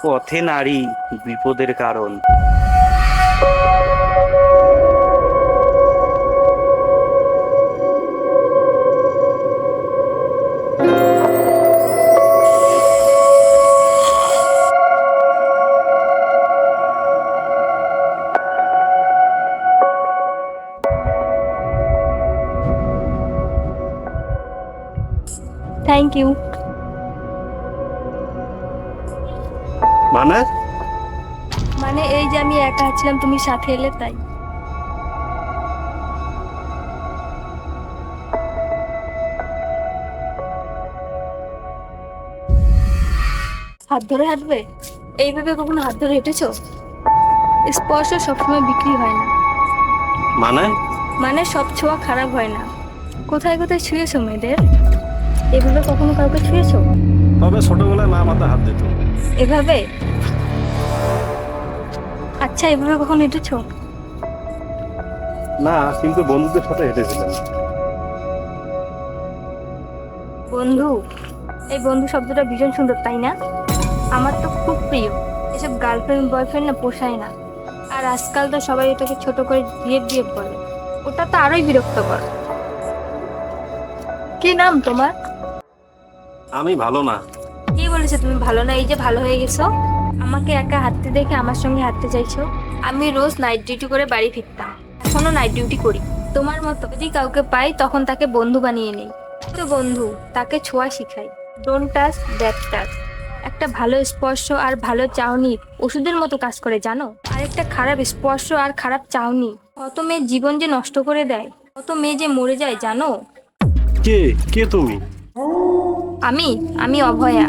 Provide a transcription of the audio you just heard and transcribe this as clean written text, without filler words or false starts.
পথে নারী বিপদের কারণ। Thank you. মানে? মানে এই যে আমি একা ছিলাম, তুমি সাথে এলে তাই। হাত ধরে হাঁটবে? এইভাবে কখনো হাত ধরে হেঁটেছো? স্পর্শ সবসময় বিক্রি হয় না। মানে? মানে সব ছোঁয়া খারাপ হয় না। কোথায় কোথায় ছুঁয়েছো মেয়েদের? এভাবে কখনো কাউকে ছুঁয়েছো? তবে ছোটবেলায় মা মাথা হাত দিত। এভাবে? আচ্ছা, এভাবে কখনো হেঁটেছো? না, কিন্তু বন্ধুদের সাথে হেঁটেছিলাম। বন্ধু, এই বন্ধু শব্দটা ভীষণ সুন্দর, তাই না? আমার তো খুব প্রিয়। এসব গার্লফ্রেন্ড বয়ফ্রেন্ড না পোষায় না। আর আজকাল তো সবাই এটাকে ছোট করে বিয়ে বিয়ে বলে। ওটা তো আরোই বিরক্তকর। কি নাম তোমার? আমি ভালো না। কে বলেছে তুমি ভালো না? এই যে ভালো হয়ে গেছো। আমাকে একা হাঁটতে দেখে আমার সঙ্গে হাঁটতে চাইছো? আমি রোজ নাইট ডিউটি করে বাড়ি ফিরতাম। এখনো নাইট ডিউটি করি। তোমার মতো যদি কাউকে পাই তখন তাকে বন্ধু বানিয়ে নেই। তো বন্ধু, তাকে ছোঁয়া শিখাই। Don't touch that touch. একটা ভালো স্পর্শ আর ভালো চাউনি ওষুধের মতো কাজ করে, জানো? আর একটা খারাপ স্পর্শ আর খারাপ চাউনি কত মেয়ের জীবন যে নষ্ট করে দেয়, কত মেয়ে যে মরে যায়, জানো? কে কে তুমি? আমি আমি অভয়া।